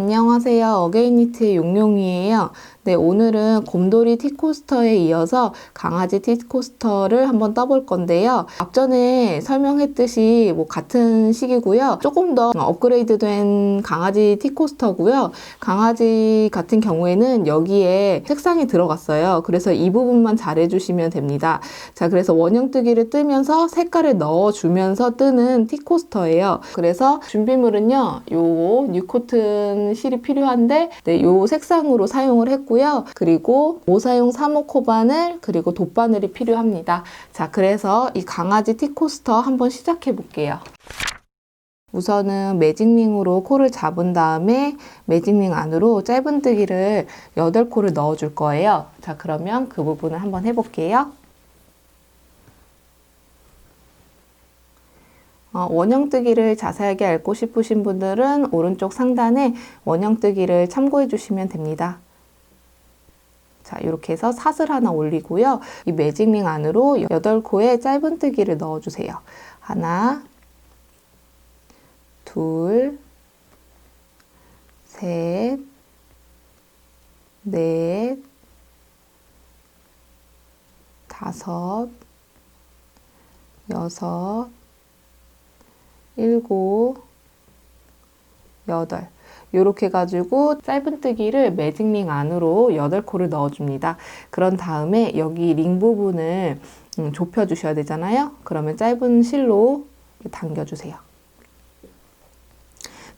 안녕하세요. 어게인니트의 용용이에요. 네, 오늘은 곰돌이 티코스터에 이어서 강아지 티코스터를 한번 떠볼 건데요. 앞전에 설명했듯이 같은 식이고요. 조금 더 업그레이드된 강아지 티코스터고요. 강아지 같은 경우에는 여기에 색상이 들어갔어요. 그래서 이 부분만 잘 해주시면 됩니다. 자, 그래서 원형뜨기를 뜨면서 색깔을 넣어주면서 뜨는 티코스터예요. 그래서 준비물은요, 요 뉴코튼 실이 필요한데 네, 요 색상으로 사용을 했고요. 그리고 모사용 3호 코바늘 그리고 돗바늘이 필요합니다. 자, 그래서 이 강아지 티코스터 한번 시작해 볼게요. 우선은 매직링으로 코를 잡은 다음에 매직링 안으로 짧은뜨기를 8코를 넣어 줄 거예요. 자, 그러면 그 부분을 한번 해볼게요. 원형뜨기를 자세하게 알고 싶으신 분들은 오른쪽 상단에 원형뜨기를 참고해 주시면 됩니다. 자, 이렇게 해서 사슬 하나 올리고요. 이 매직링 안으로 8코의 짧은뜨기를 넣어주세요. 하나, 둘, 셋, 넷, 다섯, 여섯, 일곱, 여덟. 이렇게 해가지고 짧은뜨기를 매직링 안으로 8코를 넣어줍니다. 그런 다음에 여기 링 부분을 좁혀주셔야 되잖아요. 그러면 짧은 실로 당겨주세요.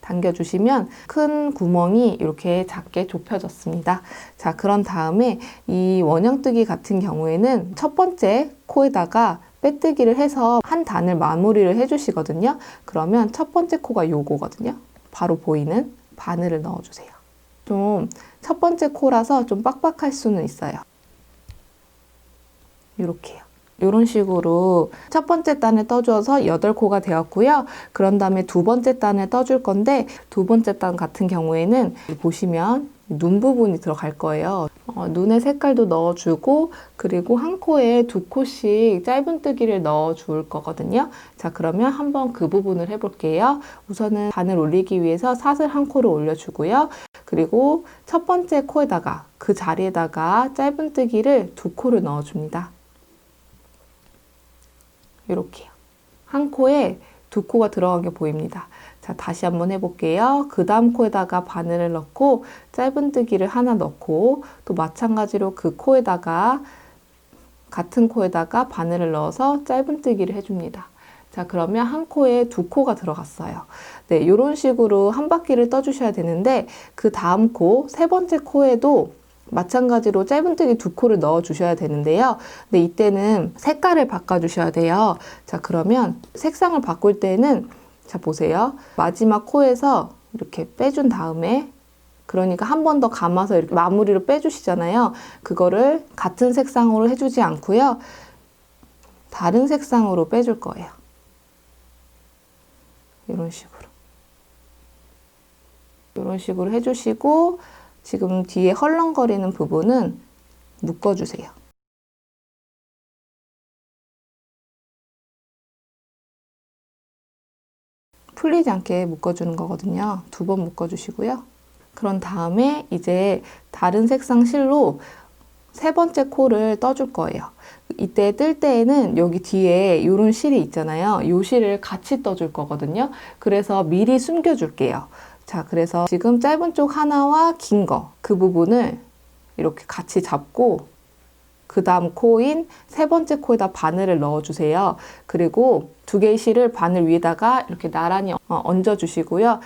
당겨주시면 큰 구멍이 이렇게 작게 좁혀졌습니다. 자, 그런 다음에 이 원형뜨기 같은 경우에는 첫 번째 코에다가 빼뜨기를 해서 한 단을 마무리를 해주시거든요. 그러면 첫 번째 코가 요거거든요. 바로 보이는 바늘을 넣어주세요. 좀 첫 번째 코라서 좀 빡빡할 수는 있어요. 이렇게요. 이런 식으로 첫 번째 단을 떠줘서 8코가 되었고요. 그런 다음에 두 번째 단을 떠줄 건데 두 번째 단 같은 경우에는 보시면 눈 부분이 들어갈 거예요. 눈의 색깔도 넣어주고 그리고 한 코에 2코씩 짧은뜨기를 넣어줄 거거든요. 자, 그러면 한번 그 부분을 해볼게요. 우선은 바늘 올리기 위해서 사슬 한 코를 올려주고요. 그리고 첫 번째 코에다가 그 자리에다가 짧은뜨기를 2코를 넣어줍니다. 이렇게요. 한 코에 2코가 들어간 게 보입니다. 자, 다시 한번 해볼게요. 그 다음 코에다가 바늘을 넣고 짧은뜨기를 하나 넣고 또 마찬가지로 그 코에다가 같은 코에다가 바늘을 넣어서 짧은뜨기를 해줍니다. 자, 그러면 한 코에 2코가 들어갔어요. 네, 이런 식으로 한 바퀴를 떠주셔야 되는데 그 다음 코, 세 번째 코에도 마찬가지로 짧은뜨기 2코를 넣어 주셔야 되는데요. 근데 이때는 색깔을 바꿔 주셔야 돼요. 자, 그러면 색상을 바꿀 때는 자, 보세요. 마지막 코에서 이렇게 빼준 다음에 그러니까 한 번 더 감아서 이렇게 마무리로 빼주시잖아요. 그거를 같은 색상으로 해주지 않고요. 다른 색상으로 빼줄 거예요. 이런 식으로. 이런 식으로 해주시고 지금 뒤에 헐렁거리는 부분은 묶어주세요. 풀리지 않게 묶어주는 거거든요. 2번 묶어주시고요. 그런 다음에 이제 다른 색상 실로 세 번째 코를 떠줄 거예요. 이때 뜰 때에는 여기 뒤에 이런 실이 있잖아요. 이 실을 같이 떠줄 거거든요. 그래서 미리 숨겨줄게요. 자, 그래서 지금 짧은 쪽 하나와 긴 거, 그 부분을 이렇게 같이 잡고 그 다음 코인 세 번째 코에다 바늘을 넣어주세요. 그리고 2개의 실을 바늘 위에다가 이렇게 나란히 얹어주시고요.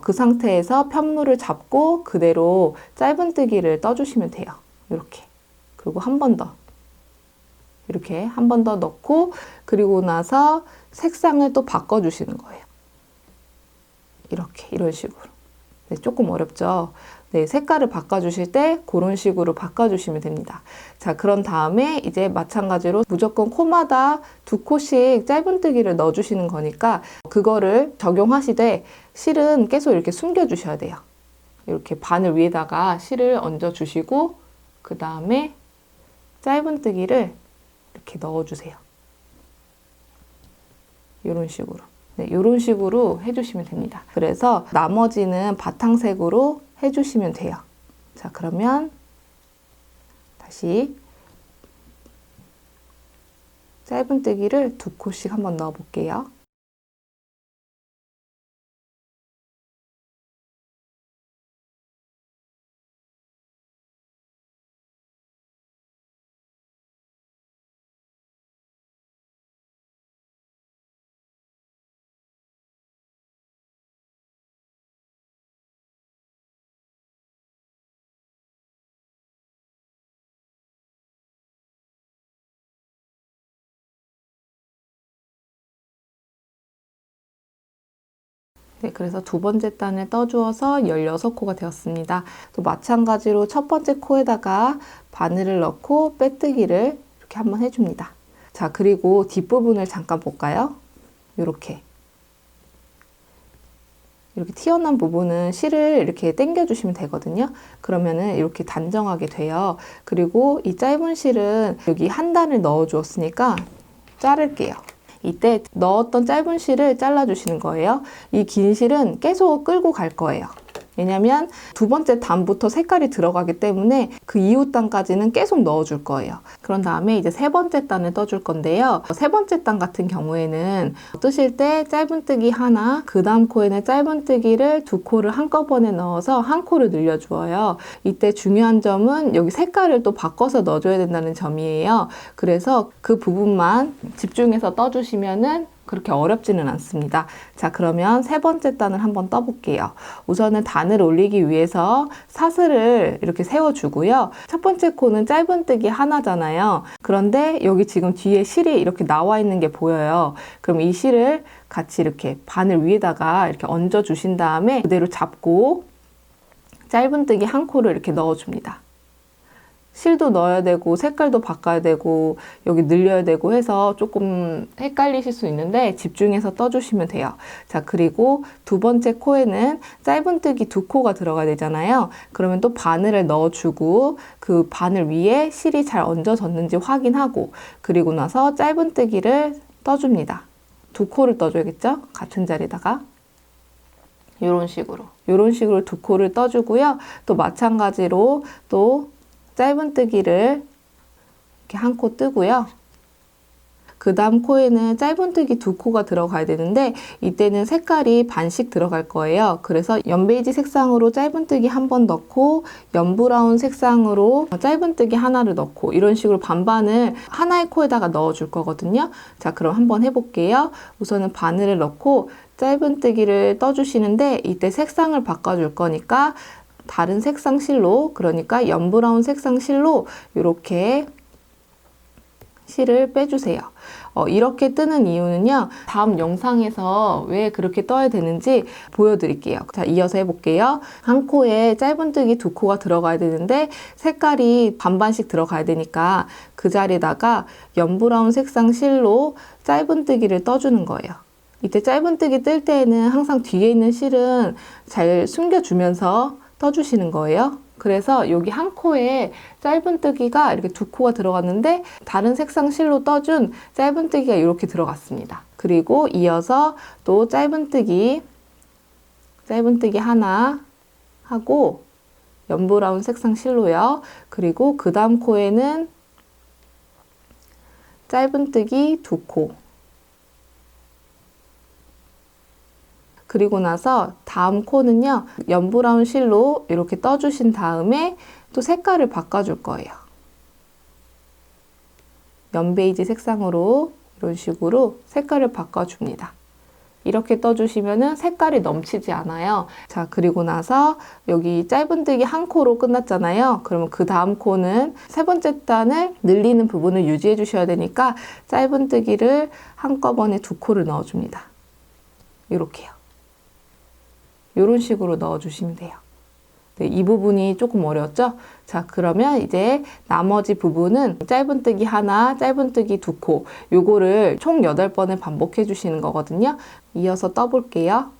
그 상태에서 편물을 잡고 그대로 짧은뜨기를 떠주시면 돼요. 이렇게. 그리고 한 번 더. 이렇게 한 번 더 넣고 그리고 나서 색상을 또 바꿔주시는 거예요. 이렇게, 이런 식으로. 네, 조금 어렵죠? 네, 색깔을 바꿔주실 때 그런 식으로 바꿔주시면 됩니다. 자, 그런 다음에 이제 마찬가지로 무조건 코마다 2코씩 짧은뜨기를 넣어주시는 거니까 그거를 적용하시되 실은 계속 이렇게 숨겨주셔야 돼요. 이렇게 바늘 위에다가 실을 얹어주시고 그 다음에 짧은뜨기를 이렇게 넣어주세요. 이런 식으로. 네, 이런 식으로 해주시면 됩니다. 그래서 나머지는 바탕색으로 해주시면 돼요. 자, 그러면 다시 짧은뜨기를 2코씩 한번 넣어 볼게요. 네, 그래서 두 번째 단을 떠주어서 16코가 되었습니다. 또 마찬가지로 첫 번째 코에다가 바늘을 넣고 빼뜨기를 이렇게 한번 해줍니다. 자, 그리고 뒷부분을 잠깐 볼까요? 이렇게 튀어나온 부분은 실을 이렇게 당겨주시면 되거든요. 그러면은 이렇게 단정하게 돼요. 그리고 이 짧은 실은 여기 한 단을 넣어 주었으니까 자를게요. 이때 넣었던 짧은 실을 잘라주시는 거예요. 이 긴 실은 계속 끌고 갈 거예요. 왜냐면 두 번째 단부터 색깔이 들어가기 때문에 그 이후 단까지는 계속 넣어줄 거예요. 그런 다음에 이제 세 번째 단을 떠줄 건데요. 세 번째 단 같은 경우에는 뜨실 때 짧은뜨기 하나, 그 다음 코에는 짧은뜨기를 2코를 한꺼번에 넣어서 한 코를 늘려주어요. 이때 중요한 점은 여기 색깔을 또 바꿔서 넣어줘야 된다는 점이에요. 그래서 그 부분만 집중해서 떠주시면은 그렇게 어렵지는 않습니다. 자, 그러면 세 번째 단을 한번 떠볼게요. 우선은 단을 올리기 위해서 사슬을 이렇게 세워주고요. 첫 번째 코는 짧은뜨기 하나잖아요. 그런데 여기 지금 뒤에 실이 이렇게 나와 있는 게 보여요. 그럼 이 실을 같이 이렇게 바늘 위에다가 이렇게 얹어 주신 다음에 그대로 잡고 짧은뜨기 한 코를 이렇게 넣어줍니다. 실도 넣어야 되고 색깔도 바꿔야 되고 여기 늘려야 되고 해서 조금 헷갈리실 수 있는데 집중해서 떠주시면 돼요. 자, 그리고 두 번째 코에는 짧은뜨기 2코가 들어가야 되잖아요. 그러면 또 바늘을 넣어주고 그 바늘 위에 실이 잘 얹어졌는지 확인하고 그리고 나서 짧은뜨기를 떠줍니다. 2코를 떠줘야겠죠? 같은 자리다가 이런 식으로 2코를 떠주고요. 또 마찬가지로 또 짧은뜨기를 이렇게 한 코 뜨고요. 그 다음 코에는 짧은뜨기 2코가 들어가야 되는데 이때는 색깔이 반씩 들어갈 거예요. 그래서 연베이지 색상으로 짧은뜨기 한 번 넣고 연브라운 색상으로 짧은뜨기 하나를 넣고 이런 식으로 반반을 하나의 코에다가 넣어줄 거거든요. 자, 그럼 한번 해볼게요. 우선은 바늘을 넣고 짧은뜨기를 떠주시는데 이때 색상을 바꿔줄 거니까 다른 색상 실로, 그러니까 연브라운 색상 실로 이렇게 실을 빼주세요. 이렇게 뜨는 이유는요. 다음 영상에서 왜 그렇게 떠야 되는지 보여드릴게요. 자, 이어서 해볼게요. 한 코에 짧은뜨기 2코가 들어가야 되는데 색깔이 반반씩 들어가야 되니까 그 자리에다가 연브라운 색상 실로 짧은뜨기를 떠주는 거예요. 이때 짧은뜨기 뜰 때에는 항상 뒤에 있는 실은 잘 숨겨주면서 떠주시는 거예요. 그래서 여기 한 코에 짧은뜨기가 이렇게 2코가 들어갔는데 다른 색상 실로 떠준 짧은뜨기가 이렇게 들어갔습니다. 그리고 이어서 또 짧은뜨기 하나 하고 연브라운 색상 실로요. 그리고 그 다음 코에는 짧은뜨기 2코 그리고 나서 다음 코는요. 연브라운 실로 이렇게 떠주신 다음에 또 색깔을 바꿔줄 거예요. 연베이지 색상으로 이런 식으로 색깔을 바꿔줍니다. 이렇게 떠주시면은 색깔이 넘치지 않아요. 자, 그리고 나서 여기 짧은뜨기 한 코로 끝났잖아요. 그러면 그 다음 코는 세 번째 단을 늘리는 부분을 유지해 주셔야 되니까 짧은뜨기를 한꺼번에 2코를 넣어줍니다. 이렇게요. 이런 식으로 넣어주시면 돼요. 네, 이 부분이 조금 어려웠죠? 자, 그러면 이제 나머지 부분은 짧은뜨기 하나, 짧은뜨기 2코 요거를 총 8번을 반복해 주시는 거거든요. 이어서 떠볼게요.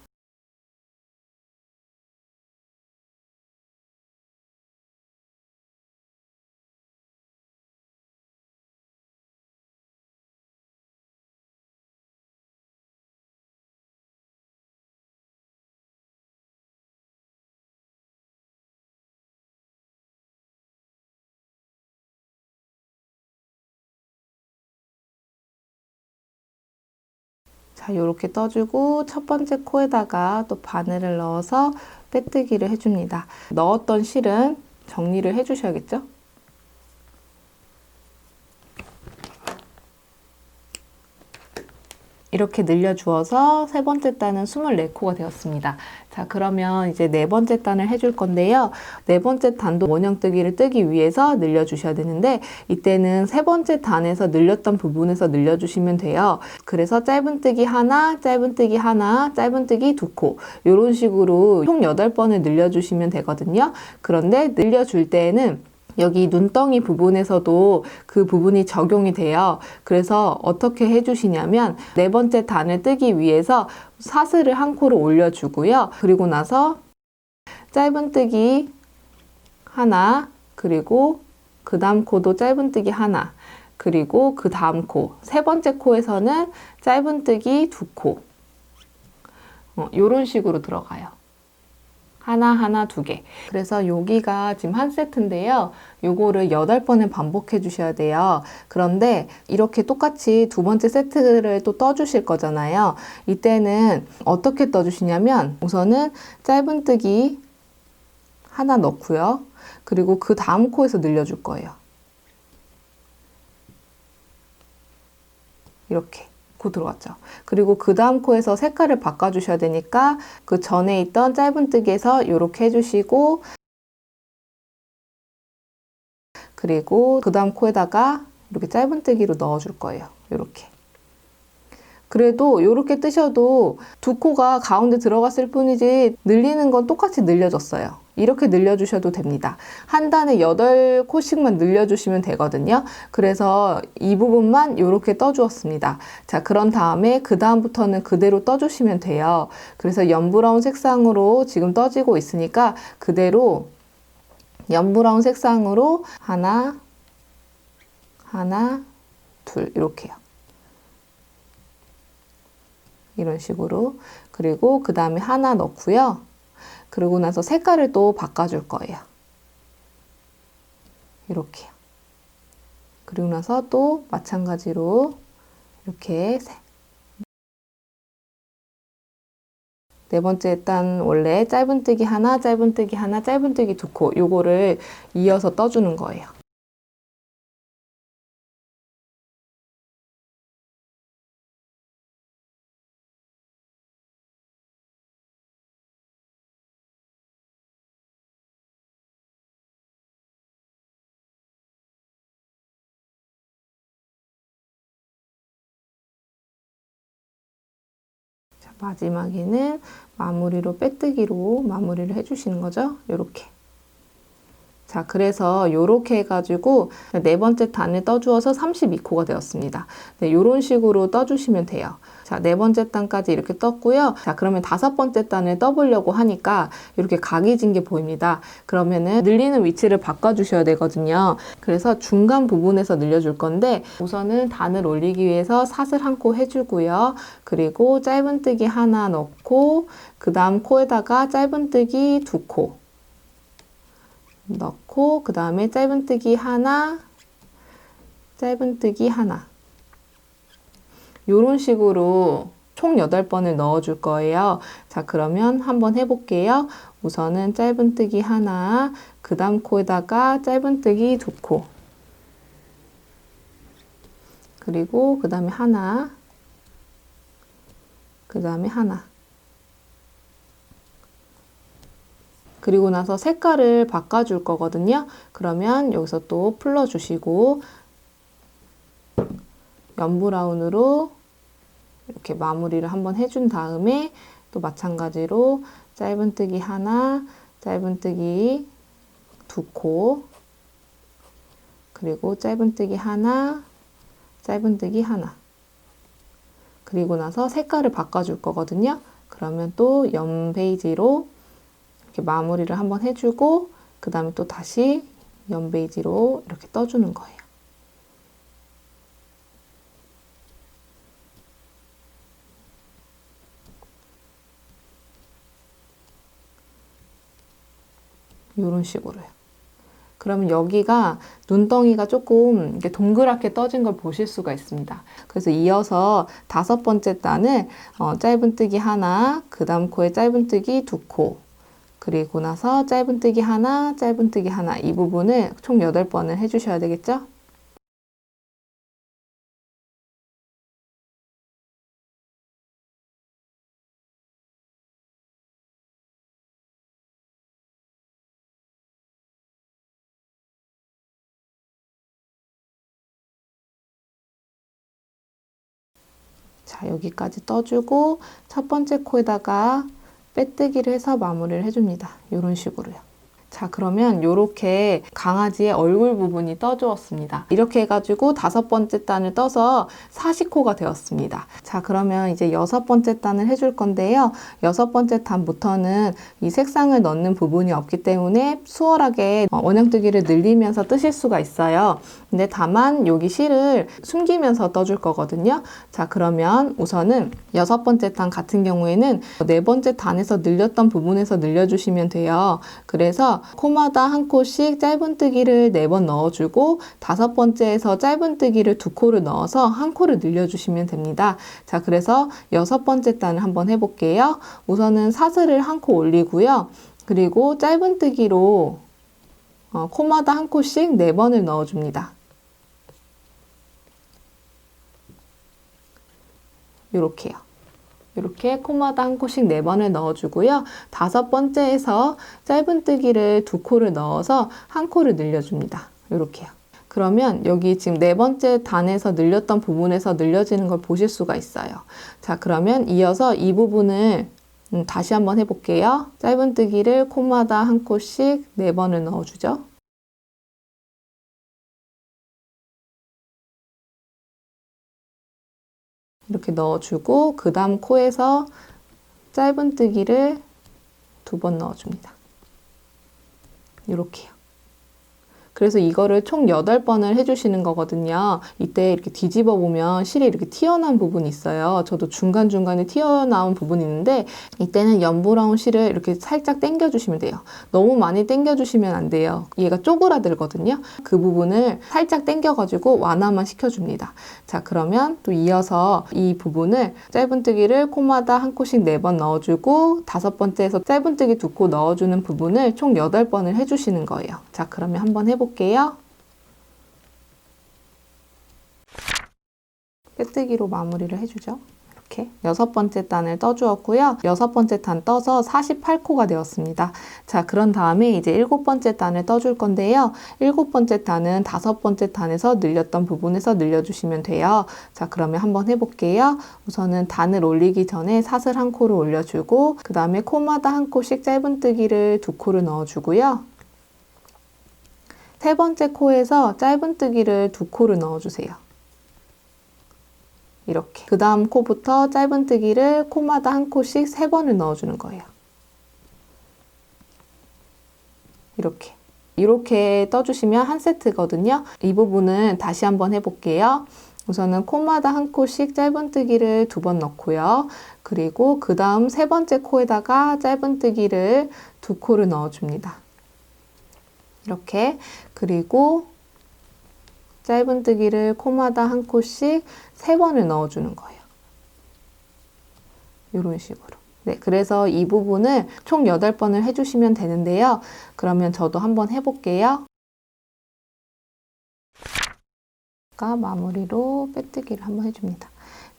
자, 요렇게 떠주고 첫 번째 코에다가 또 바늘을 넣어서 빼뜨기를 해줍니다. 넣었던 실은 정리를 해주셔야겠죠? 이렇게 늘려주어서 세 번째 단은 24코가 되었습니다. 자, 그러면 이제 네 번째 단을 해줄 건데요. 네 번째 단도 원형뜨기를 뜨기 위해서 늘려주셔야 되는데 이때는 세 번째 단에서 늘렸던 부분에서 늘려주시면 돼요. 그래서 짧은뜨기 하나, 짧은뜨기 하나, 짧은뜨기 2코 이런 식으로 총 8번을 늘려주시면 되거든요. 그런데 늘려줄 때에는 여기 눈덩이 부분에서도 그 부분이 적용이 돼요. 그래서 어떻게 해주시냐면 네 번째 단을 뜨기 위해서 사슬을 한 코를 올려주고요. 그리고 나서 짧은뜨기 하나, 그리고 그 다음 코도 짧은뜨기 하나, 그리고 그 다음 코, 세 번째 코에서는 짧은뜨기 2코 이런 식으로 들어가요. 하나, 2개. 그래서 여기가 지금 한 세트인데요. 요거를 8번을 반복해 주셔야 돼요. 그런데 이렇게 똑같이 두 번째 세트를 또 떠주실 거잖아요. 이때는 어떻게 떠주시냐면 우선은 짧은뜨기 하나 넣고요. 그리고 그 다음 코에서 늘려줄 거예요. 이렇게. 코 들어왔죠. 그리고 그 다음 코에서 색깔을 바꿔주셔야 되니까 그 전에 있던 짧은뜨기에서 이렇게 해주시고 그리고 그 다음 코에다가 이렇게 짧은뜨기로 넣어줄 거예요. 이렇게. 그래도 이렇게 뜨셔도 2코가 가운데 들어갔을 뿐이지 늘리는 건 똑같이 늘려졌어요. 이렇게 늘려주셔도 됩니다. 한 단에 8코씩만 늘려주시면 되거든요. 그래서 이 부분만 이렇게 떠주었습니다. 자, 그런 다음에 그 다음부터는 그대로 떠주시면 돼요. 그래서 연브라운 색상으로 지금 떠지고 있으니까 그대로 연브라운 색상으로 하나, 둘 이렇게요. 이런 식으로. 그리고 그 다음에 하나 넣고요. 그러고 나서 색깔을 또 바꿔줄 거예요. 이렇게요. 그리고 나서 또 마찬가지로 이렇게 네 번째 단 원래 짧은뜨기 하나, 짧은뜨기 하나, 짧은뜨기 2코 요거를 이어서 떠주는 거예요. 자, 마지막에는 마무리로 빼뜨기로 마무리를 해주시는 거죠. 요렇게. 자, 그래서 요렇게 해가지고 네 번째 단을 떠주어서 32코가 되었습니다. 네, 요런 식으로 떠주시면 돼요. 자, 네 번째 단까지 이렇게 떴고요. 자, 그러면 다섯 번째 단을 떠보려고 하니까 이렇게 각이 진 게 보입니다. 그러면은 늘리는 위치를 바꿔주셔야 되거든요. 그래서 중간 부분에서 늘려줄 건데 우선은 단을 올리기 위해서 사슬 한 코 해주고요. 그리고 짧은뜨기 하나 넣고 그 다음 코에다가 짧은뜨기 2코 넣고 그 다음에 짧은뜨기 하나, 짧은뜨기 하나 이런 식으로 총 8번을 넣어줄 거예요. 자, 그러면 한번 해볼게요. 우선은 짧은뜨기 하나, 그 다음 코에다가 짧은뜨기 2코 그리고 그 다음에 하나, 그 다음에 하나 그리고 나서 색깔을 바꿔줄 거거든요. 그러면 여기서 또 풀러주시고 연브라운으로 이렇게 마무리를 한번 해준 다음에 또 마찬가지로 짧은뜨기 하나, 짧은뜨기 2코 그리고 짧은뜨기 하나, 짧은뜨기 하나 그리고 나서 색깔을 바꿔줄 거거든요. 그러면 또 연 베이지로 이렇게 마무리를 한번 해주고 그 다음에 또 다시 연 베이지로 이렇게 떠주는 거예요. 이런 식으로요. 그러면 여기가 눈덩이가 조금 이렇게 동그랗게 떠진 걸 보실 수가 있습니다. 그래서 이어서 5번째 단을 짧은뜨기 하나, 그 다음 코에 짧은뜨기 2코, 그리고 나서 짧은뜨기 하나, 짧은뜨기 하나, 이 부분을 총 8번을 해주셔야 되겠죠? 자, 여기까지 떠주고 첫 번째 코에다가 빼뜨기를 해서 마무리를 해줍니다. 이런 식으로요. 자, 그러면 이렇게 강아지의 얼굴 부분이 떠주었습니다. 이렇게 해가지고 5번째 단을 떠서 40코가 되었습니다. 자, 그러면 이제 6번째 단을 해줄 건데요. 6번째 단부터는 이 색상을 넣는 부분이 없기 때문에 수월하게 원형뜨기를 늘리면서 뜨실 수가 있어요. 근데 다만 여기 실을 숨기면서 떠줄 거거든요. 자, 그러면 우선은 6번째 단 같은 경우에는 4번째 단에서 늘렸던 부분에서 늘려주시면 돼요. 그래서 코마다 한 코씩 짧은뜨기를 4번 넣어주고 5번째에서 짧은뜨기를 2코를 넣어서 한 코를 늘려주시면 됩니다. 자, 그래서 6번째 단을 한번 해볼게요. 우선은 사슬을 한 코 올리고요. 그리고 짧은뜨기로 코마다 한 코씩 4번을 넣어줍니다. 이렇게요. 이렇게 코마다 한 코씩 4번을 넣어주고요. 5번째에서 짧은뜨기를 2코를 넣어서 한 코를 늘려줍니다. 이렇게요. 그러면 여기 지금 4번째 단에서 늘렸던 부분에서 늘려지는 걸 보실 수가 있어요. 자, 그러면 이어서 이 부분을 다시 한번 해볼게요. 짧은뜨기를 코마다 한 코씩 4번을 넣어주죠. 이렇게 넣어주고 그 다음 코에서 짧은뜨기를 2번 넣어줍니다. 이렇게요. 그래서 이거를 총 8번을 해주시는 거거든요. 이때 이렇게 뒤집어 보면 실이 이렇게 튀어나온 부분이 있어요. 저도 중간중간에 튀어나온 부분이 있는데 이때는 연브라운 실을 이렇게 살짝 당겨주시면 돼요. 너무 많이 당겨주시면 안 돼요. 얘가 쪼그라들거든요. 그 부분을 살짝 당겨가지고 완화만 시켜줍니다. 자, 그러면 또 이어서 이 부분을 짧은뜨기를 코마다 한 코씩 4번 넣어주고 5번째에서 짧은뜨기 2코 넣어주는 부분을 총 8번을 해주시는 거예요. 자, 그러면 한번 해볼게요. 빼뜨기로 마무리를 해주죠. 이렇게 6번째 단을 떠주었고요. 6번째 단 떠서 48코가 되었습니다. 자, 그런 다음에 이제 7번째 단을 떠줄 건데요. 7번째 단은 5번째 단에서 늘렸던 부분에서 늘려주시면 돼요. 자, 그러면 한번 해볼게요. 우선은 단을 올리기 전에 사슬 한 코를 올려주고 그 다음에 코마다 한 코씩 짧은뜨기를 2코를 넣어주고요. 3번째 코에서 짧은뜨기를 2코를 넣어주세요. 이렇게. 그 다음 코부터 짧은뜨기를 코마다 한 코씩 3번을 넣어주는 거예요. 이렇게. 이렇게 떠주시면 한 세트거든요. 이 부분은 다시 한번 해볼게요. 우선은 코마다 한 코씩 짧은뜨기를 2번 넣고요. 그리고 그 다음 3번째 코에다가 짧은뜨기를 2코를 넣어줍니다. 이렇게. 그리고 짧은뜨기를 코마다 한 코씩 3번을 넣어주는 거예요. 이런 식으로. 네, 그래서 이 부분을 총 8번을 해주시면 되는데요. 그러면 저도 한번 해볼게요. 마무리로 빼뜨기를 한번 해줍니다.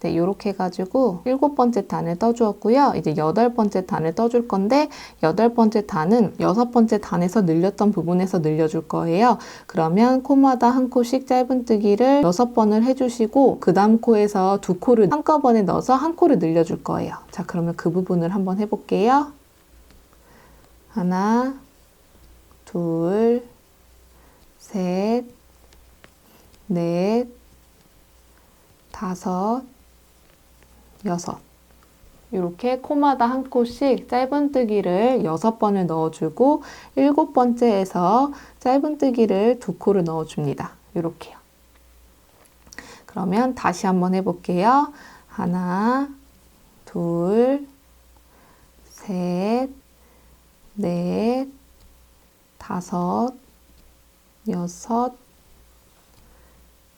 네, 이렇게 해가지고 7번째 단을 떠주었고요. 이제 8번째 단을 떠줄 건데 8번째 단은 6번째 단에서 늘렸던 부분에서 늘려줄 거예요. 그러면 코마다 한 코씩 짧은뜨기를 6번을 해주시고 그 다음 코에서 2코를 한꺼번에 넣어서 한 코를 늘려줄 거예요. 자, 그러면 그 부분을 한번 해볼게요. 하나, 둘, 셋, 넷, 5, 6 이렇게 코마다 한 코씩 짧은뜨기를 6번을 넣어주고 7번째에서 짧은뜨기를 2코를 넣어줍니다. 이렇게요. 그러면 다시 한번 해볼게요. 하나, 둘, 셋, 넷, 5, 여섯,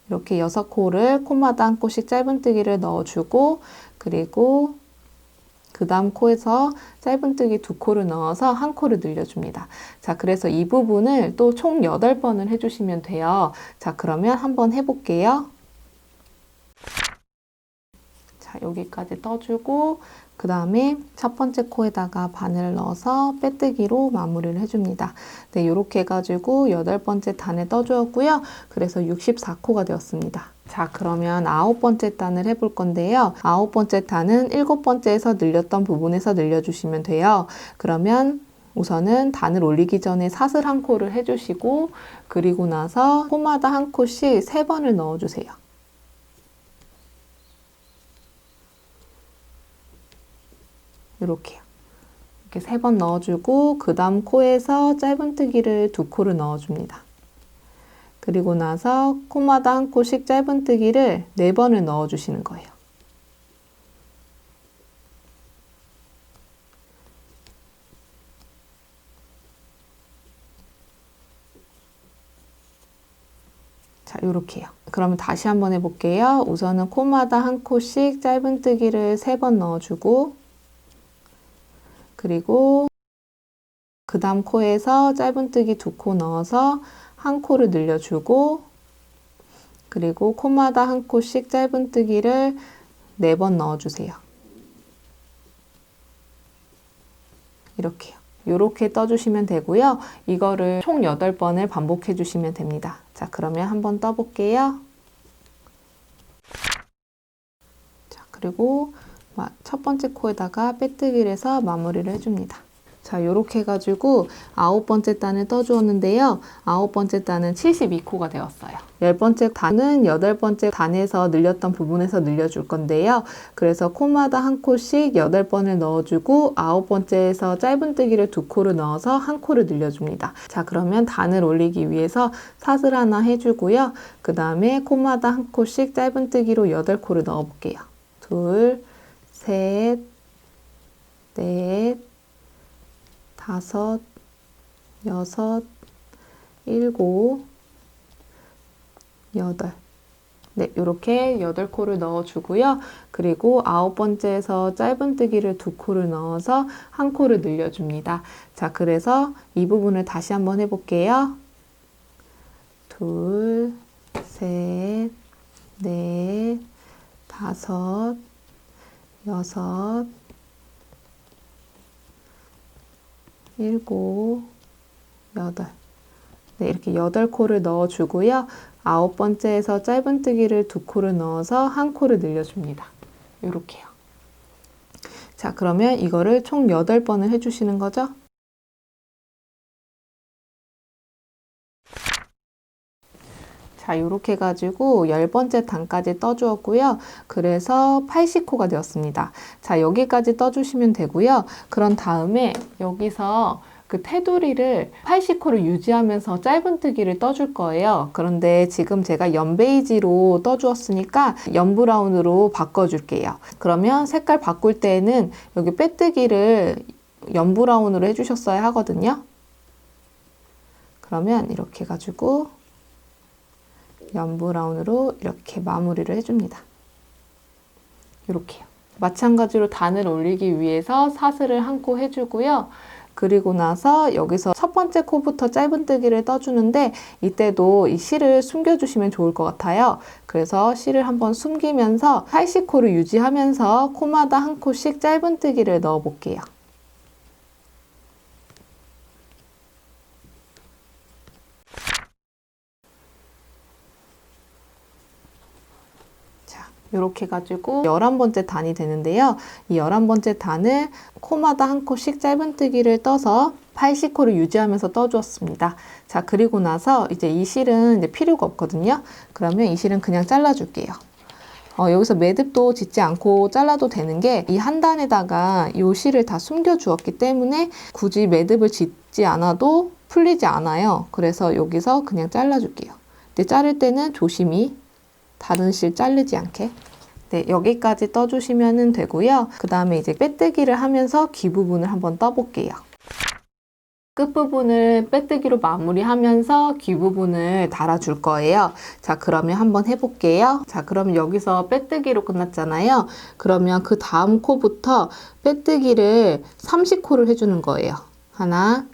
이렇게 6코를 코마다 한 코씩 짧은뜨기를 넣어주고, 그리고 그 다음 코에서 짧은뜨기 2코를 넣어서 한 코를 늘려줍니다. 자, 그래서 이 부분을 또 총 8번을 해주시면 돼요. 자, 그러면 한번 해볼게요. 자, 여기까지 떠주고, 그 다음에 첫 번째 코에다가 바늘을 넣어서 빼뜨기로 마무리를 해줍니다. 네, 이렇게 해가지고 8번째 단에 떠주었고요. 그래서 64코가 되었습니다. 자, 그러면 9번째 단을 해볼 건데요. 9번째 단은 7번째에서 늘렸던 부분에서 늘려주시면 돼요. 그러면 우선은 단을 올리기 전에 사슬 한 코를 해주시고, 그리고 나서 코마다 한 코씩 3번을 넣어주세요. 이렇게요. 이렇게 3번 넣어주고, 그 다음 코에서 짧은뜨기를 2코를 넣어줍니다. 그리고 나서 코마다 한 코씩 짧은뜨기를 4번을 넣어주시는 거예요. 자, 요렇게요. 그러면 다시 한번 해볼게요. 우선은 코마다 한 코씩 짧은뜨기를 3번 넣어주고, 그리고 그 다음 코에서 짧은뜨기 2코 넣어서 한 코를 늘려주고, 그리고 코마다 한 코씩 짧은뜨기를 4번 넣어주세요. 이렇게요. 이렇게 떠주시면 되고요. 이거를 총 8번을 반복해 주시면 됩니다. 자, 그러면 한번 떠볼게요. 자, 그리고 첫 번째 코에다가 빼뜨기를 해서 마무리를 해줍니다. 자, 이렇게 해가지고 9번째 단을 떠주었는데요. 9번째 단은 72코가 되었어요. 10번째 단은 8번째 단에서 늘렸던 부분에서 늘려줄 건데요. 그래서 코마다 한 코씩 8번을 넣어주고 9번째에서 짧은뜨기를 2코를 넣어서 한 코를 늘려줍니다. 자, 그러면 단을 올리기 위해서 사슬 하나 해주고요. 그 다음에 코마다 한 코씩 짧은뜨기로 8코를 넣어볼게요. 2, 셋, 넷, 5, 6, 7, 8. 네, 이렇게 8코를 넣어주고요. 그리고 9번째에서 짧은뜨기를 2코를 넣어서 한 코를 늘려줍니다. 자, 그래서 이 부분을 다시 한번 해볼게요. 2, 셋, 넷, 5, 6, 7, 8. 네, 이렇게 8코를 넣어주고요. 9번째에서 짧은뜨기를 2코를 넣어서 한 코를 늘려줍니다. 이렇게요. 자, 그러면 이거를 총 8번을 해주시는 거죠? 자, 이렇게 해가지고 10번째 단까지 떠주었고요. 그래서 80코가 되었습니다. 자, 여기까지 떠주시면 되고요. 그런 다음에 여기서 그 테두리를 80코를 유지하면서 짧은뜨기를 떠줄 거예요. 그런데 지금 제가 연베이지로 떠주었으니까 연브라운으로 바꿔줄게요. 그러면 색깔 바꿀 때는 여기 빼뜨기를 연브라운으로 해주셨어야 하거든요. 그러면 이렇게 해가지고 연브라운으로 이렇게 마무리를 해줍니다. 이렇게요. 마찬가지로 단을 올리기 위해서 사슬을 한 코 해주고요. 그리고 나서 여기서 첫 번째 코부터 짧은뜨기를 떠주는데 이때도 이 실을 숨겨주시면 좋을 것 같아요. 그래서 실을 한번 숨기면서 80코를 유지하면서 코마다 한 코씩 짧은뜨기를 넣어 볼게요. 이렇게 해가지고 11번째 단이 되는데요. 이 11번째 단을 코마다 한 코씩 짧은뜨기를 떠서 80코를 유지하면서 떠주었습니다. 자, 그리고 나서 이제 이 실은 이제 필요가 없거든요. 그러면 이 실은 그냥 잘라줄게요. 여기서 매듭도 짓지 않고 잘라도 되는 게 이 한 단에다가 이 실을 다 숨겨 주었기 때문에 굳이 매듭을 짓지 않아도 풀리지 않아요. 그래서 여기서 그냥 잘라줄게요. 근데 자를 때는 조심히 다른 실 자르지 않게. 네, 여기까지 떠주시면 되고요. 그 다음에 이제 빼뜨기를 하면서 귀 부분을 한번 떠볼게요. 끝부분을 빼뜨기로 마무리하면서 귀 부분을 달아줄 거예요. 자, 그러면 한번 해볼게요. 자, 그러면 여기서 빼뜨기로 끝났잖아요. 그러면 그 다음 코부터 빼뜨기를 30코를 해주는 거예요. 하나,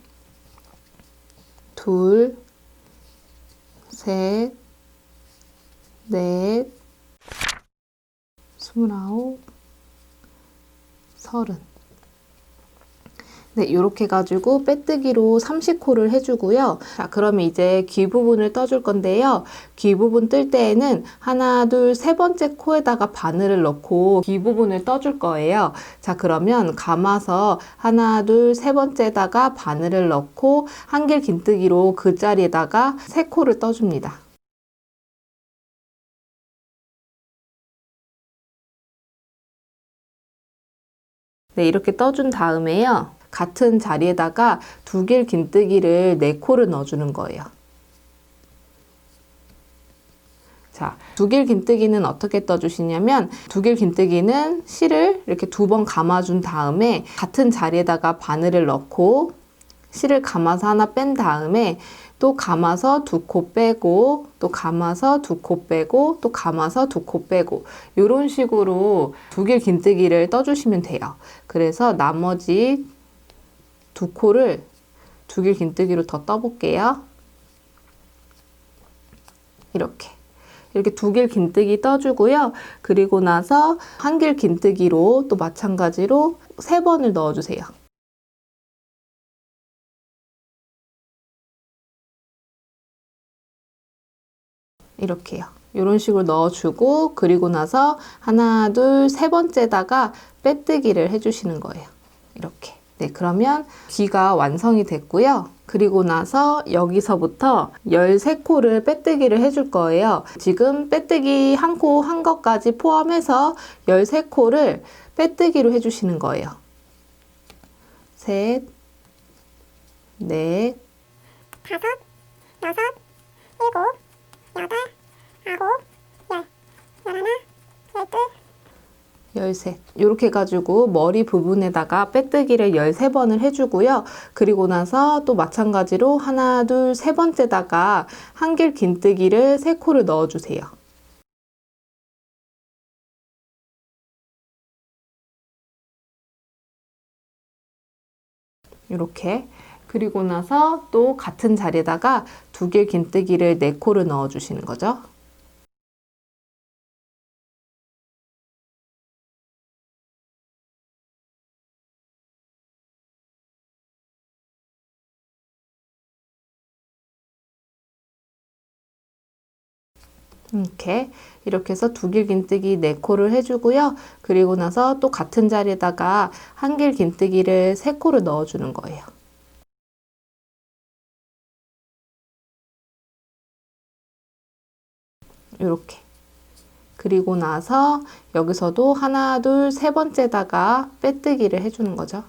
둘, 셋, 넷, 29, 30. 네, 이렇게 해가지고 빼뜨기로 30코를 해주고요. 자, 그러면 이제 귀 부분을 떠줄 건데요. 귀 부분 뜰 때에는 하나, 둘, 세 번째 코에다가 바늘을 넣고 귀 부분을 떠줄 거예요. 자, 그러면 감아서 하나, 둘, 세 번째에다가 바늘을 넣고 한길 긴뜨기로 그 자리에다가 세 코를 떠줍니다. 네, 이렇게 떠준 다음에요. 같은 자리에다가 두 길 긴뜨기를 4코를 넣어주는 거예요. 자, 두 길 긴뜨기는 어떻게 떠주시냐면 두 길 긴뜨기는 실을 이렇게 2번 감아준 다음에 같은 자리에다가 바늘을 넣고 실을 감아서 하나 뺀 다음에 또 감아서 2코 빼고 또 감아서 2코 빼고 또 감아서 2코 빼고 이런 식으로 두 길 긴뜨기를 떠주시면 돼요. 그래서 나머지 2코를 두 길 긴뜨기로 더 떠볼게요. 이렇게 두 길 긴뜨기 떠주고요. 그리고 나서 한 길 긴뜨기로 또 마찬가지로 3번을 넣어주세요. 이렇게요. 이런 식으로 넣어주고 그리고 나서 하나, 둘, 세 번째다가 빼뜨기를 해주시는 거예요. 이렇게. 네, 그러면 귀가 완성이 됐고요. 그리고 나서 여기서부터 13코를 빼뜨기를 해줄 거예요. 지금 빼뜨기 한 코 한 것까지 포함해서 13코를 빼뜨기로 해주시는 거예요. 셋, 넷, 다섯, 여섯, 일곱, 여덟, 아홉, 열, 열하나, 열둘, 13. 이렇게 해가지고 머리 부분에다가 빼뜨기를 13번을 해주고요. 그리고 나서 또 마찬가지로 하나, 둘, 세 번째다가 한길 긴뜨기를 3코를 넣어주세요. 이렇게. 그리고 나서 또 같은 자리에다가 두 길 긴뜨기를 4코를 넣어주시는 거죠. 이렇게 해서 두 길 긴뜨기 4코를 해주고요. 그리고 나서 또 같은 자리에다가 한 길 긴뜨기를 3코를 넣어주는 거예요. 이렇게. 그리고 나서 여기서도 하나, 둘, 세 번째다가 빼뜨기를 해주는 거죠.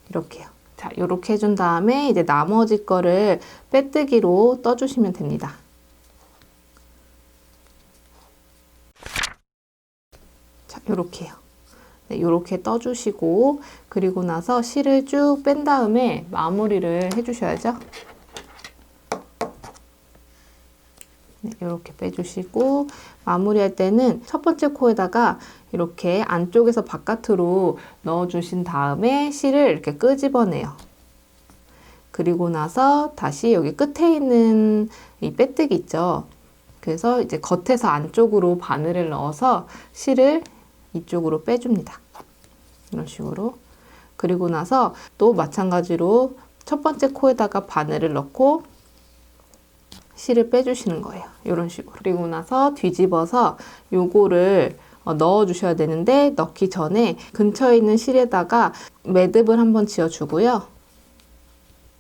이렇게요. 자, 이렇게 해준 다음에 이제 나머지 거를 빼뜨기로 떠주시면 됩니다. 자, 요렇게요. 네, 요렇게 떠주시고 그리고 나서 실을 쭉 뺀 다음에 마무리를 해주셔야죠. 네, 이렇게 빼주시고 마무리할 때는 첫 번째 코에다가 이렇게 안쪽에서 바깥으로 넣어주신 다음에 실을 이렇게 끄집어내요. 그리고 나서 다시 여기 끝에 있는 이 빼뜨기 있죠. 그래서 이제 겉에서 안쪽으로 바늘을 넣어서 실을 이쪽으로 빼줍니다. 이런 식으로. 그리고 나서 또 마찬가지로 첫 번째 코에다가 바늘을 넣고 실을 빼주시는 거예요. 이런 식으로. 그리고 나서 뒤집어서 요거를 넣어 주셔야 되는데 넣기 전에 근처에 있는 실에다가 매듭을 한번 지어 주고요.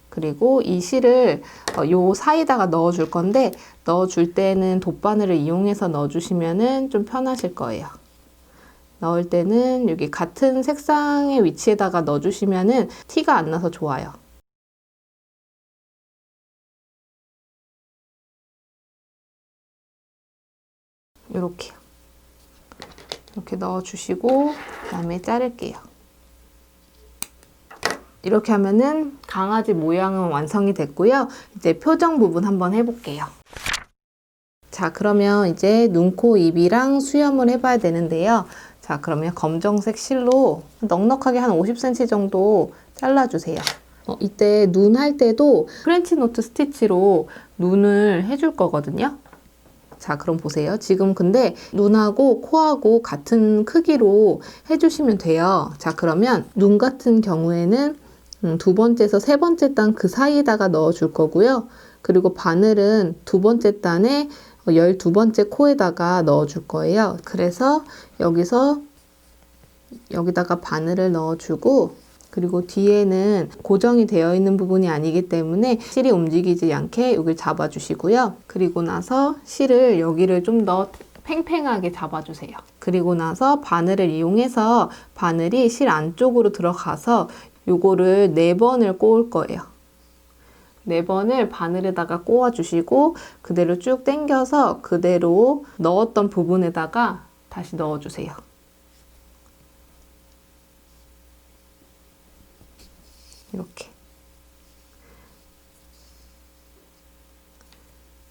그리고 이 실을 요 사이에다가 넣어 줄 건데 넣어 줄 때는 돗바늘을 이용해서 넣어 주시면은 좀 편하실 거예요. 넣을 때는 여기 같은 색상의 위치에다가 넣어 주시면은 티가 안 나서 좋아요. 요렇게요. 이렇게 넣어주시고 그다음에 자를게요. 이렇게 하면은 강아지 모양은 완성이 됐고요. 이제 표정 부분 한번 해볼게요. 자, 그러면 이제 눈, 코, 입이랑 수염을 해봐야 되는데요. 자, 그러면 검정색 실로 넉넉하게 한 50cm 정도 잘라주세요. 이때 눈 할 때도 프렌치 노트 스티치로 눈을 해줄 거거든요. 자, 그럼 보세요. 지금 근데 눈하고 코하고 같은 크기로 해주시면 돼요. 자, 그러면 눈 같은 경우에는 두 번째에서 세 번째 단 그 사이에다가 넣어줄 거고요. 그리고 바늘은 두 번째 단에 12번째 코에다가 넣어줄 거예요. 그래서 여기다가 바늘을 넣어주고, 그리고 뒤에는 고정이 되어 있는 부분이 아니기 때문에 실이 움직이지 않게 여기를 잡아주시고요. 그리고 나서 실을 여기를 좀 더 팽팽하게 잡아주세요. 그리고 나서 바늘을 이용해서 바늘이 실 안쪽으로 들어가서 요거를 4번을 꼬을 거예요. 4번을 바늘에다가 꼬아주시고 그대로 쭉 당겨서 그대로 넣었던 부분에다가 다시 넣어주세요. 이렇게.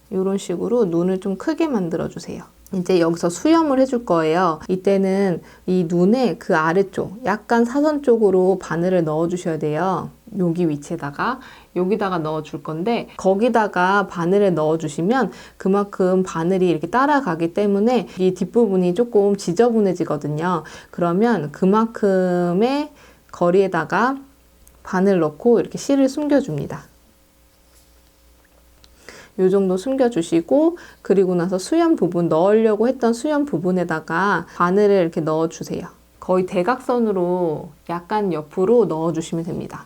이런 식으로 눈을 좀 크게 만들어주세요. 이제 여기서 수염을 해줄 거예요. 이때는 이 눈의 그 아래쪽, 약간 사선 쪽으로 바늘을 넣어주셔야 돼요. 여기 위치에다가, 여기다가 넣어줄 건데, 거기다가 바늘을 넣어주시면 그만큼 바늘이 이렇게 따라가기 때문에 이 뒷부분이 조금 지저분해지거든요. 그러면 그만큼의 거리에다가 바늘 넣고 이렇게 실을 숨겨줍니다. 요 정도 숨겨주시고, 그리고 나서 수염 부분, 넣으려고 했던 수염 부분에다가 바늘을 이렇게 넣어주세요. 거의 대각선으로 약간 옆으로 넣어주시면 됩니다.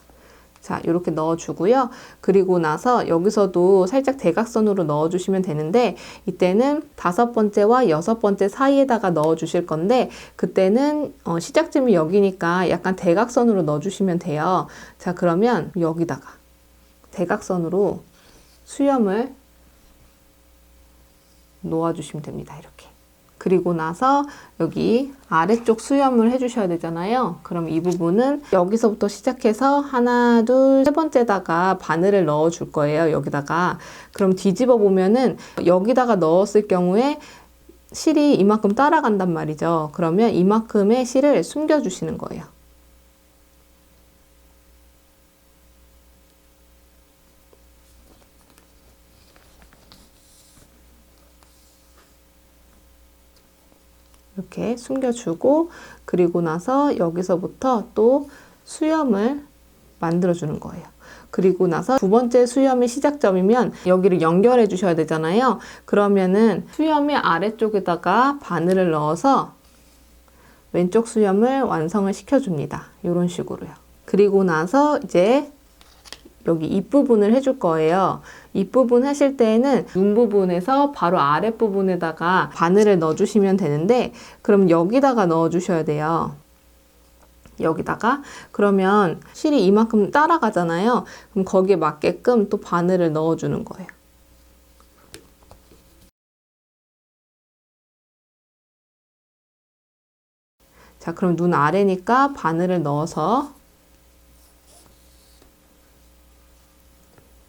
자, 이렇게 넣어주고요. 그리고 나서 여기서도 살짝 대각선으로 넣어주시면 되는데, 이때는 5번째와 6번째 사이에다가 넣어주실 건데, 그때는 시작점이 여기니까 약간 대각선으로 넣어주시면 돼요. 자, 그러면 여기다가 대각선으로 수염을 놓아주시면 됩니다. 이렇게. 그리고 나서 여기 아래쪽 수염을 해주셔야 되잖아요. 그럼 이 부분은 여기서부터 시작해서 하나, 둘, 세 번째다가 바늘을 넣어줄 거예요. 여기다가. 그럼 뒤집어 보면은 여기다가 넣었을 경우에 실이 이만큼 따라간단 말이죠. 그러면 이만큼의 실을 숨겨주시는 거예요. 이렇게 숨겨주고, 그리고 나서 여기서부터 또 수염을 만들어주는 거예요. 그리고 나서 두 번째 수염이 시작점이면 여기를 연결해 주셔야 되잖아요. 그러면은 수염의 아래쪽에다가 바늘을 넣어서 왼쪽 수염을 완성을 시켜줍니다. 이런 식으로요. 그리고 나서 이제 여기 입부분을 해줄 거예요. 입부분 하실 때에는 눈 부분에서 바로 아랫부분에다가 바늘을 넣어주시면 되는데, 그럼 여기다가 넣어주셔야 돼요. 여기다가. 그러면 실이 이만큼 따라가잖아요. 그럼 거기에 맞게끔 또 바늘을 넣어주는 거예요. 자, 그럼 눈 아래니까 바늘을 넣어서,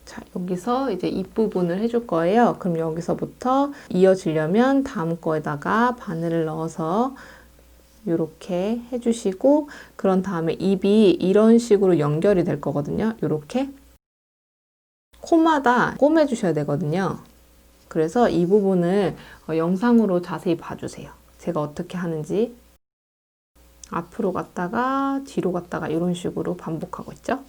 자, 여기서 이제 입부분을 해줄 거예요. 그럼 여기서부터 이어지려면 다음 거에다가 바늘을 넣어서 이렇게 해주시고, 그런 다음에 입이 이런 식으로 연결이 될 거거든요. 이렇게. 코마다 꼬매주셔야 되거든요. 그래서 이 부분을 영상으로 자세히 봐주세요. 제가 어떻게 하는지. 앞으로 갔다가 뒤로 갔다가 이런 식으로 반복하고 있죠.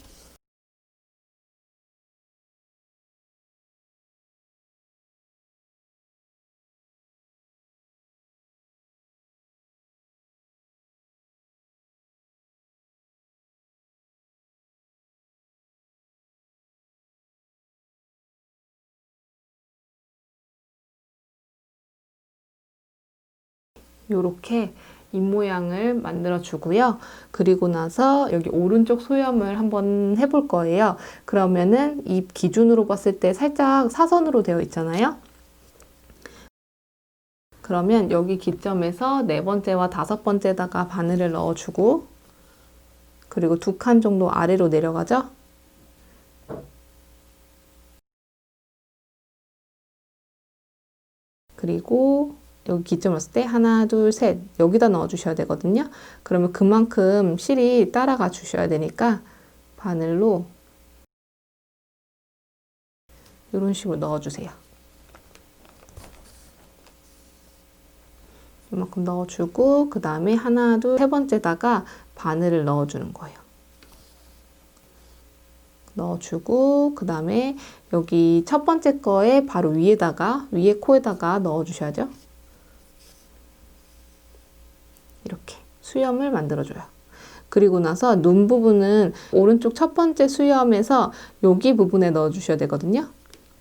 요렇게 입모양을 만들어 주고요. 그리고 나서 여기 오른쪽 수염을 한번 해볼 거예요. 그러면은 입 기준으로 봤을 때 살짝 사선으로 되어 있잖아요. 그러면 여기 기점에서 4번째와 5번째다가 바늘을 넣어주고, 그리고 2칸 정도 아래로 내려가죠. 그리고 여기 기점 왔을 때 하나, 둘, 셋 여기다 넣어주셔야 되거든요. 그러면 그만큼 실이 따라가 주셔야 되니까 바늘로 이런 식으로 넣어주세요. 이만큼 넣어주고 그 다음에 하나, 둘, 세 번째다가 바늘을 넣어주는 거예요. 넣어주고 그 다음에 여기 첫 번째 거에 바로 위에다가 위에 코에다가 넣어주셔야죠. 이렇게 수염을 만들어줘요. 그리고 나서 눈 부분은 오른쪽 첫 번째 수염에서 여기 부분에 넣어주셔야 되거든요.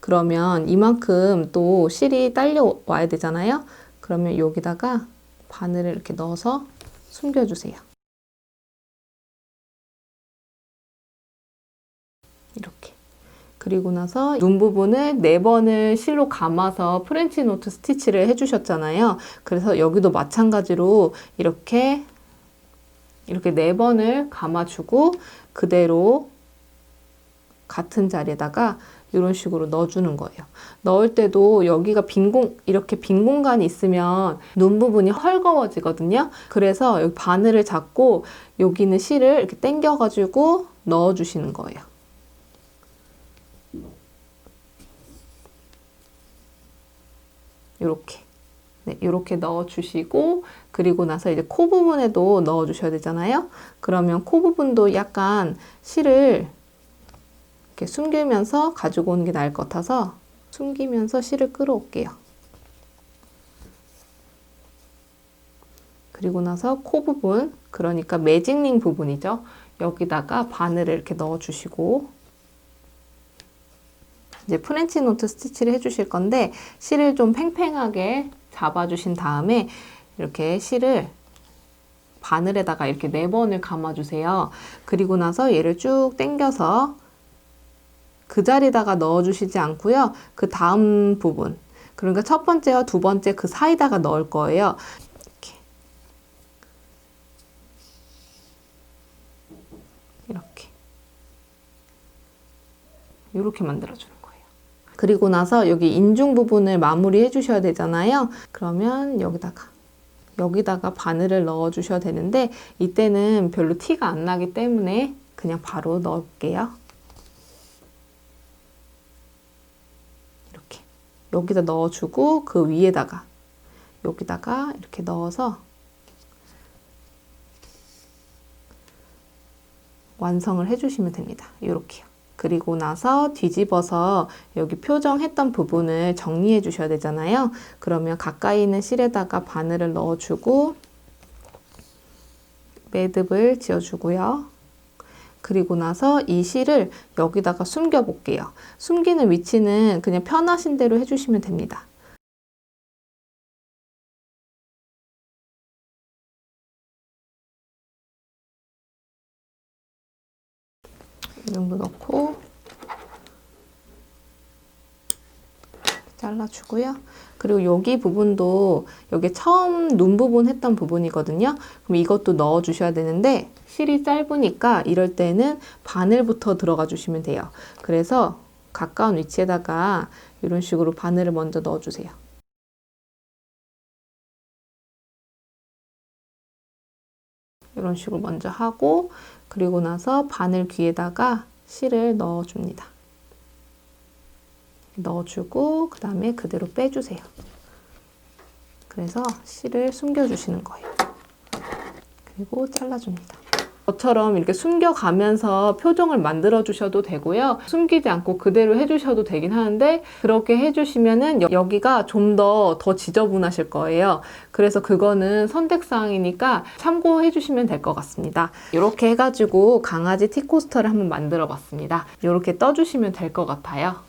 그러면 이만큼 또 실이 딸려 와야 되잖아요. 그러면 여기다가 바늘을 이렇게 넣어서 숨겨주세요. 이렇게. 그리고 나서 눈 부분을 4번을 실로 감아서 프렌치 노트 스티치를 해주셨잖아요. 그래서 여기도 마찬가지로 이렇게 4번을 감아주고 그대로 같은 자리에다가 이런 식으로 넣어주는 거예요. 넣을 때도 여기가 이렇게 빈 공간이 있으면 눈 부분이 헐거워지거든요. 그래서 여기 바늘을 잡고 여기는 실을 이렇게 당겨가지고 넣어주시는 거예요. 이렇게. 네, 이렇게 넣어주시고 그리고 나서 이제 코 부분에도 넣어주셔야 되잖아요. 그러면 코 부분도 약간 실을 이렇게 숨기면서 가지고 오는 게 나을 것 같아서 숨기면서 실을 끌어올게요. 그리고 나서 코 부분, 그러니까 매직링 부분이죠. 여기다가 바늘을 이렇게 넣어주시고 이제 프렌치 노트 스티치를 해주실 건데 실을 좀 팽팽하게 잡아주신 다음에 이렇게 실을 바늘에다가 이렇게 4번을 감아주세요. 그리고 나서 얘를 쭉 당겨서 그 자리에다가 넣어주시지 않고요. 그 다음 부분, 그러니까 첫 번째와 두 번째 그 사이다가 넣을 거예요. 이렇게 만들어주는 거예요. 그리고 나서 여기 인중 부분을 마무리 해주셔야 되잖아요. 그러면 여기다가 바늘을 넣어주셔야 되는데 이때는 별로 티가 안 나기 때문에 그냥 바로 넣을게요. 이렇게 여기다 넣어주고 그 위에다가 여기다가 이렇게 넣어서 완성을 해주시면 됩니다. 이렇게요. 그리고 나서 뒤집어서 여기 표정했던 부분을 정리해 주셔야 되잖아요. 그러면 가까이 있는 실에다가 바늘을 넣어주고 매듭을 지어주고요. 그리고 나서 이 실을 여기다가 숨겨 볼게요. 숨기는 위치는 그냥 편하신 대로 해주시면 됩니다. 이 정도 넣고 잘라주고요. 그리고 여기 부분도 여기 처음 눈 부분 했던 부분이거든요. 그럼 이것도 넣어주셔야 되는데 실이 짧으니까 이럴 때는 바늘부터 들어가 주시면 돼요. 그래서 가까운 위치에다가 이런 식으로 바늘을 먼저 넣어주세요. 이런 식으로 먼저 하고 그리고 나서 바늘 귀에다가 실을 넣어줍니다. 넣어주고 그 다음에 그대로 빼주세요. 그래서 실을 숨겨주시는 거예요. 그리고 잘라줍니다. 저처럼 이렇게 숨겨가면서 표정을 만들어 주셔도 되고요. 숨기지 않고 그대로 해주셔도 되긴 하는데 그렇게 해주시면은 여기가 좀 더 지저분하실 거예요. 그래서 그거는 선택사항이니까 참고해 주시면 될 것 같습니다. 이렇게 해가지고 강아지 티코스터를 한번 만들어 봤습니다. 이렇게 떠주시면 될 것 같아요.